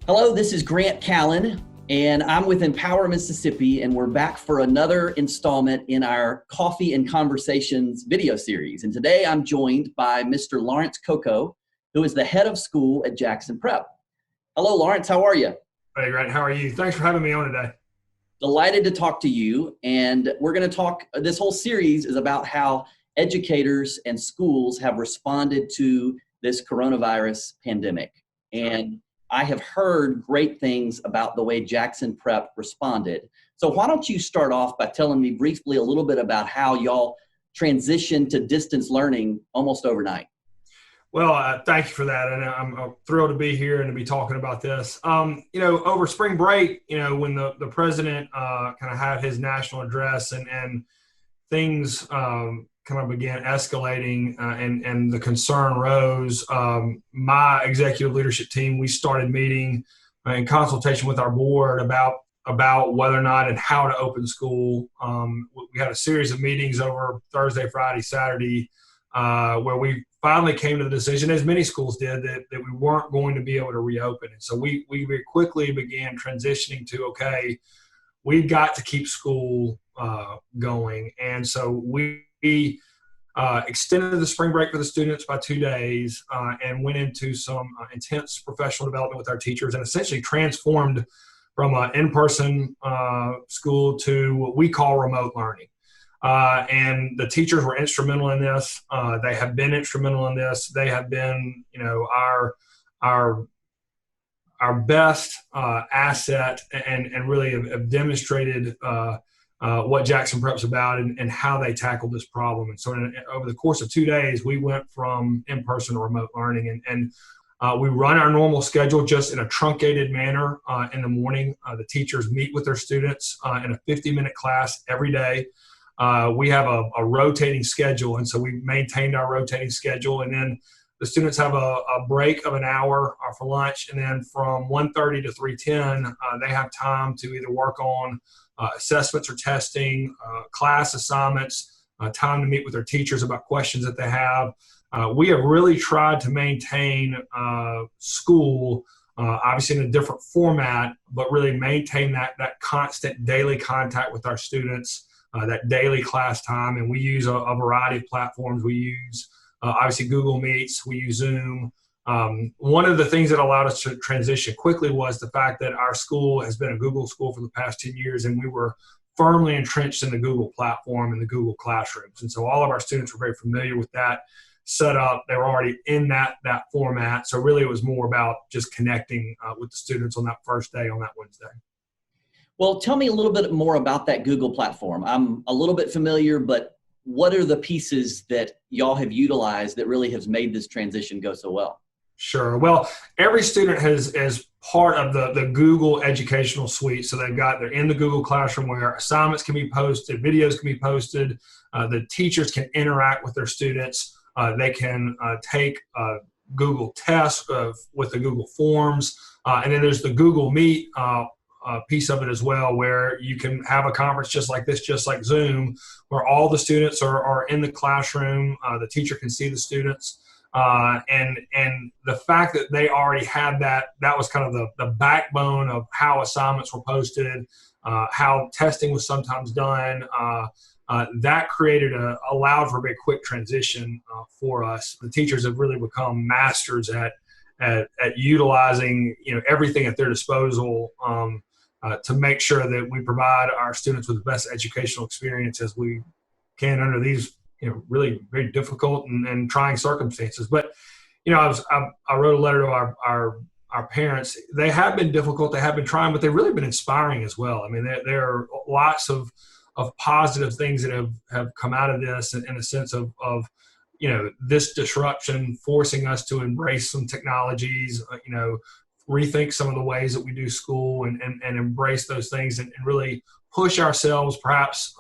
Hello, this is Grant Callen, and I'm with Empower Mississippi, and we're back for another installment in our Coffee and Conversations video series. And today I'm joined by Mr. Lawrence Coco, who is the head of school at Jackson Prep. Hello, Lawrence. How are you? Hey, Grant. How are you? Thanks for having me on today. Delighted to talk to you. And we're going to talk, this whole series is about how educators and schools have responded to this coronavirus pandemic. And I have heard great things about the way Jackson Prep responded. So why don't you start off by telling me briefly a little bit about how y'all transitioned to distance learning almost overnight? Well, thank you for that. And I'm thrilled to be here and to be talking about this. Over spring break, when the president kind of had his national address and things kind of began escalating and the concern rose, my executive leadership team, we started meeting in consultation with our board about whether or not and how to open school. We had a series of meetings over Thursday, Friday, Saturday, where we finally came to the decision, as many schools did, that we weren't going to be able to reopen. And so we very quickly began transitioning to, okay, we've got to keep school going. And so we extended the spring break for the students by 2 days and went into some intense professional development with our teachers and essentially transformed from an in-person school to what we call remote learning. And the teachers were instrumental in this. They have been instrumental in this. They have been, our best asset and really have demonstrated what Jackson Prep's about and how they tackled this problem. And so over the course of 2 days, we went from in-person to remote learning. And we run our normal schedule just in a truncated manner in the morning. The teachers meet with their students in a 50-minute class every day. We have a rotating schedule, and so we maintained our rotating schedule. And then the students have a break of an hour for lunch, and then from 1:30 to 3:10, they have time to either work on assessments or testing, class assignments, time to meet with their teachers about questions that they have. We have really tried to maintain school, obviously in a different format, but really maintain that constant daily contact with our students, that daily class time. And we use a variety of platforms. We use obviously Google Meets, we use Zoom. One of the things that allowed us to transition quickly was the fact that our school has been a Google school for the past 10 years, and we were firmly entrenched in the Google platform and the Google classrooms. And so all of our students were very familiar with that setup. They were already in that format. So really it was more about just connecting with the students on that first day on that Wednesday. Well, tell me a little bit more about that Google platform. I'm a little bit familiar, but what are the pieces that y'all have utilized that really has made this transition go so well? Sure. Well, every student is part of the Google educational suite. So they're in the Google Classroom where assignments can be posted, videos can be posted. The teachers can interact with their students. They can take Google tests with the Google Forms. And then there's the Google Meet piece of it as well, where you can have a conference just like this, just like Zoom, where all the students are in the classroom. The teacher can see the students. And the fact that they already had that was kind of the backbone of how assignments were posted, how testing was sometimes done. That allowed for a very quick transition for us. The teachers have really become masters at utilizing everything at their disposal to make sure that we provide our students with the best educational experience as we can under these really very difficult and trying circumstances. But I wrote a letter to our parents. They have been difficult, they have been trying, but they've really been inspiring as well. I mean, there are lots of positive things that have come out of this in a sense of this disruption forcing us to embrace some technologies, rethink some of the ways that we do school and embrace those things and really push ourselves perhaps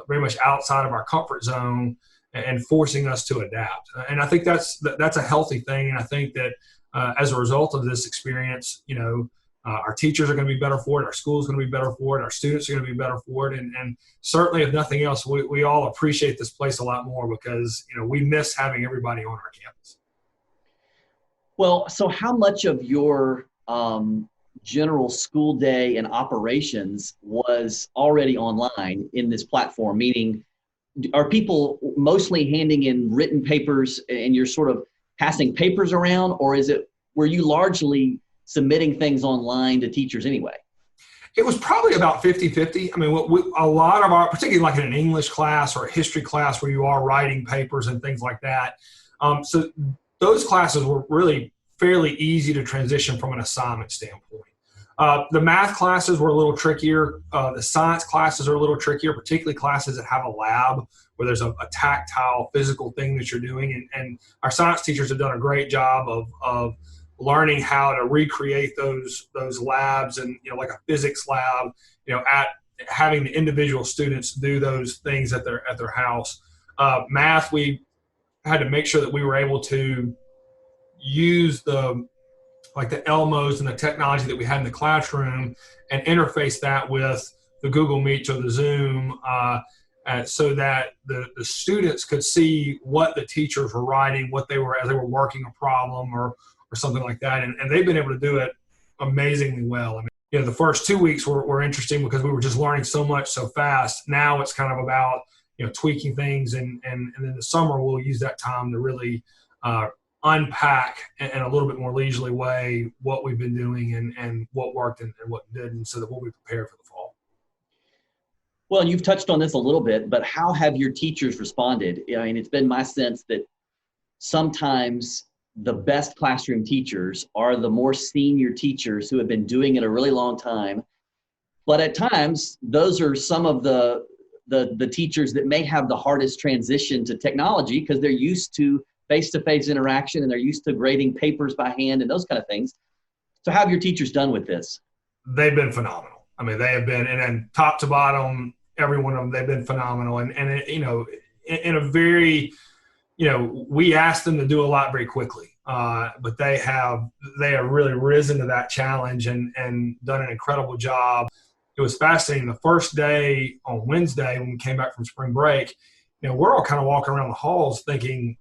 very much outside of our comfort zone and forcing us to adapt. And I think that's a healthy thing. And I think that as a result of this experience, our teachers are going to be better for it. Our school is going to be better for it. Our students are going to be better for it. And certainly, if nothing else, we all appreciate this place a lot more because, we miss having everybody on our campus. Well, so how much of your general school day and operations was already online in this platform? Meaning, are people mostly handing in written papers and you're sort of passing papers around, or were you largely submitting things online to teachers anyway? It was probably about 50-50. I mean, a lot of our, particularly like in an English class or a history class where you are writing papers and things like that. So those classes were really fairly easy to transition from an assignment standpoint. The math classes were a little trickier. The science classes are a little trickier, particularly classes that have a lab where there's a tactile physical thing that you're doing. And our science teachers have done a great job of learning how to recreate those labs, and like a physics lab, at having the individual students do those things at their house. Math, we had to make sure that we were able to use the Elmos and the technology that we had in the classroom and interface that with the Google Meets or the Zoom, so that the students could see what the teachers were writing, as they were working a problem or something like that. And they've been able to do it amazingly well. I mean, the first 2 weeks were interesting because we were just learning so much so fast. Now it's kind of about, tweaking things. And then the summer we'll use that time to really unpack in a little bit more leisurely way what we've been doing and what worked and what didn't, so that we'll be prepared for the fall. Well, you've touched on this a little bit, but how have your teachers responded? I mean, it's been my sense that sometimes the best classroom teachers are the more senior teachers who have been doing it a really long time. But at times, those are some of the teachers that may have the hardest transition to technology because they're used to face-to-face interaction and they're used to grading papers by hand and those kind of things. So how have your teachers done with this? They've been phenomenal. I mean, they have been, and then top to bottom, every one of them, they've been phenomenal. And in a very, we asked them to do a lot very quickly, but they have really risen to that challenge and done an incredible job. It was fascinating. The first day on Wednesday when we came back from spring break, we're all kind of walking around the halls thinking,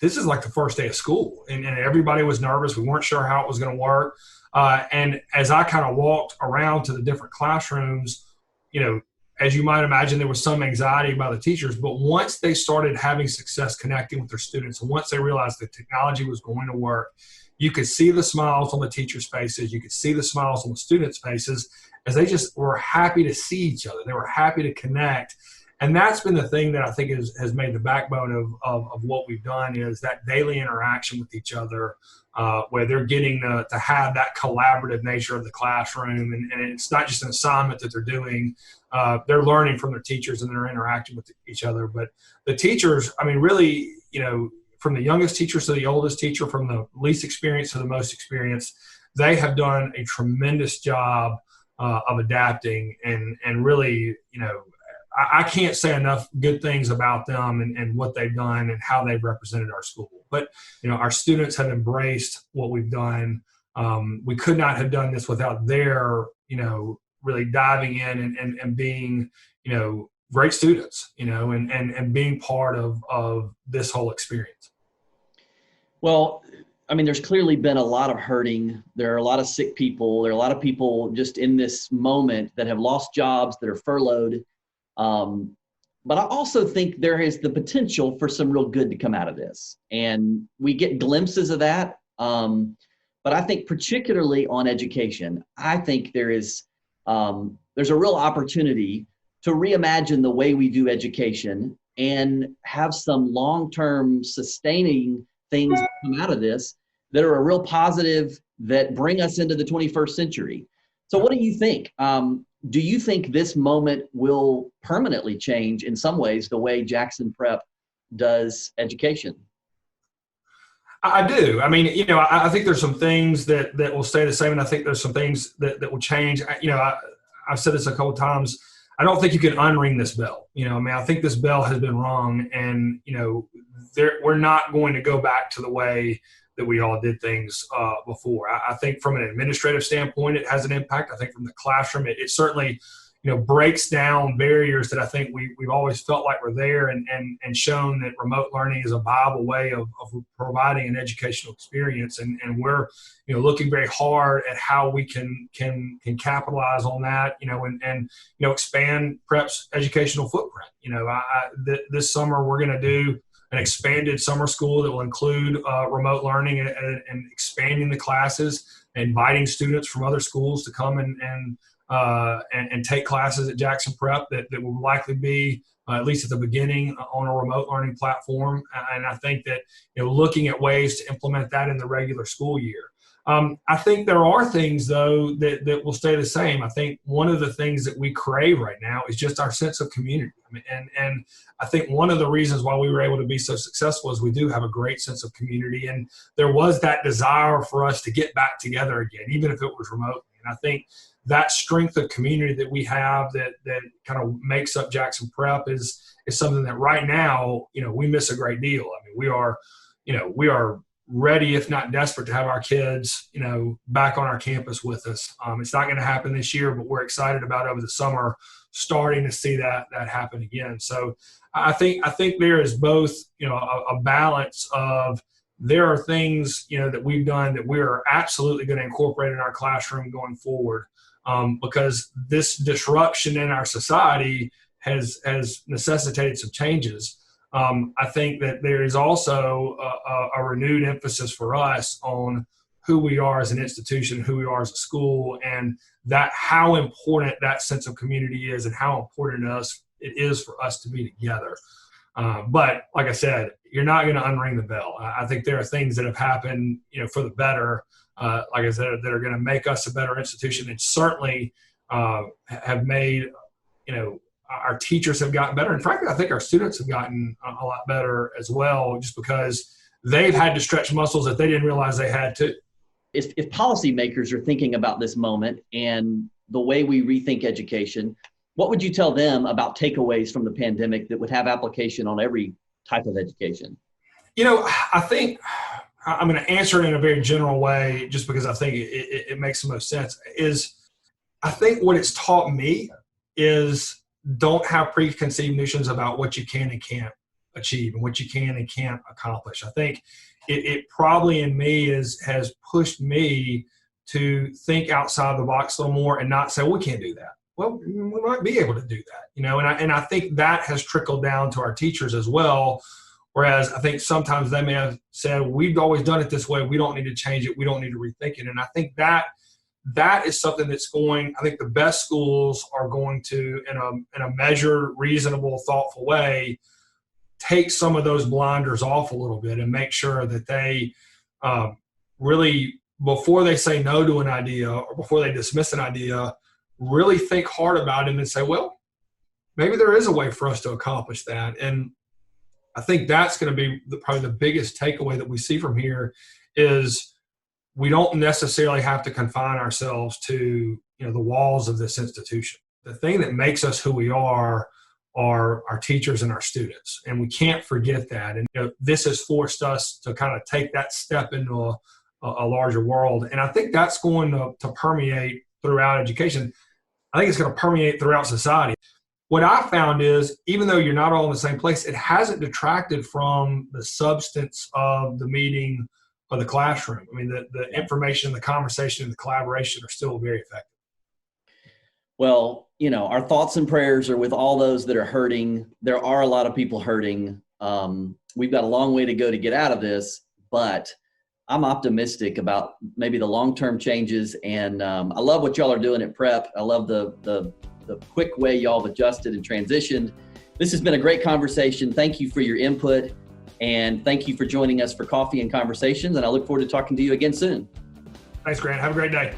this is like the first day of school, and everybody was nervous. We weren't sure how it was going to work. And as I kind of walked around to the different classrooms, as you might imagine, there was some anxiety by the teachers, but once they started having success connecting with their students, and once they realized the technology was going to work, you could see the smiles on the teachers' faces. You could see the smiles on the students' faces as they just were happy to see each other. They were happy to connect. And that's been the thing that I think has made the backbone of what we've done, is that daily interaction with each other, where they're getting to have that collaborative nature of the classroom. And it's not just an assignment that they're doing. They're learning from their teachers and they're interacting with each other. But the teachers, I mean, really, from the youngest teacher to the oldest teacher, from the least experienced to the most experienced, they have done a tremendous job of adapting and really, I can't say enough good things about them and what they've done and how they've represented our school. But, our students have embraced what we've done. We could not have done this without their, really diving in and being, great students, and being part of this whole experience. Well, I mean, there's clearly been a lot of hurting. There are a lot of sick people. There are a lot of people just in this moment that have lost jobs, that are furloughed. But I also think there is the potential for some real good to come out of this. And we get glimpses of that. But I think particularly on education, I think there's a real opportunity to reimagine the way we do education and have some long-term sustaining things that come out of this that are a real positive that bring us into the 21st century. So what do you think? Do you think this moment will permanently change in some ways the way Jackson Prep does education? I do. I mean, I think there's some things that will stay the same, and I think there's some things that will change. I've said this a couple of times. I don't think you can unring this bell. I think this bell has been rung, and we're not going to go back to the way that we all did things before. I think from an administrative standpoint, it has an impact. I think from the classroom, it certainly, breaks down barriers that I think we've always felt like were there, and shown that remote learning is a viable way of providing an educational experience. And we're, looking very hard at how we can capitalize on that, and expand Prep's educational footprint. This summer we're going to do an expanded summer school that will include remote learning and expanding the classes, inviting students from other schools to come and take classes at Jackson Prep that will likely be, at least at the beginning, on a remote learning platform. And I think that, looking at ways to implement that in the regular school year. I think there are things, though, that will stay the same. I think one of the things that we crave right now is just our sense of community. And I think one of the reasons why we were able to be so successful is we do have a great sense of community. And there was that desire for us to get back together again, even if it was remotely. And I think that strength of community that we have that kind of makes up Jackson Prep is something that right now, we miss a great deal. We are ready, if not desperate, to have our kids, back on our campus with us. It's not going to happen this year, but we're excited about over the summer starting to see that happen again. So I think there is both, a balance of, there are things, that we've done that we are absolutely going to incorporate in our classroom going forward, because this disruption in our society has necessitated some changes. I think that there is also a renewed emphasis for us on who we are as an institution, who we are as a school, and that how important that sense of community is, and how important it is for us to be together. But like I said, you're not going to unring the bell. I think there are things that have happened, for the better, like I said, that are going to make us a better institution, and certainly have made, our teachers have gotten better. And frankly, I think our students have gotten a lot better as well, just because they've had to stretch muscles that they didn't realize they had to. If policymakers are thinking about this moment and the way we rethink education, what would you tell them about takeaways from the pandemic that would have application on every type of education? I think I'm going to answer it in a very general way, just because I think it makes the most sense. I think what it's taught me is, don't have preconceived notions about what you can and can't achieve and what you can and can't accomplish. I think it probably in me has pushed me to think outside the box a little more and not say, well, we can't do that. Well, we might be able to do that, and I think that has trickled down to our teachers as well. Whereas I think sometimes they may have said, we've always done it this way. We don't need to change it. We don't need to rethink it. And I think that is something that's I think the best schools are going to, in a measured, reasonable, thoughtful way, take some of those blinders off a little bit and make sure that they really, before they say no to an idea or before they dismiss an idea, really think hard about it and say, well, maybe there is a way for us to accomplish that. And I think that's going to be probably the biggest takeaway that we see from here is, we don't necessarily have to confine ourselves to, the walls of this institution. The thing that makes us who we are our teachers and our students. And we can't forget that. And this has forced us to kind of take that step into a larger world. And I think that's going to permeate throughout education. I think it's going to permeate throughout society. What I found is, even though you're not all in the same place, it hasn't detracted from the substance of the meeting or the classroom. The information, the conversation, and the collaboration are still very effective. Well, our thoughts and prayers are with all those that are hurting. There are a lot of people hurting. We've got a long way to go to get out of this, but I'm optimistic about maybe the long-term changes. And I love what y'all are doing at Prep. I love the quick way y'all have adjusted and transitioned. This has been a great conversation. Thank you for your input. And thank you for joining us for Coffee and Conversations. And I look forward to talking to you again soon. Thanks, Grant. Have a great day.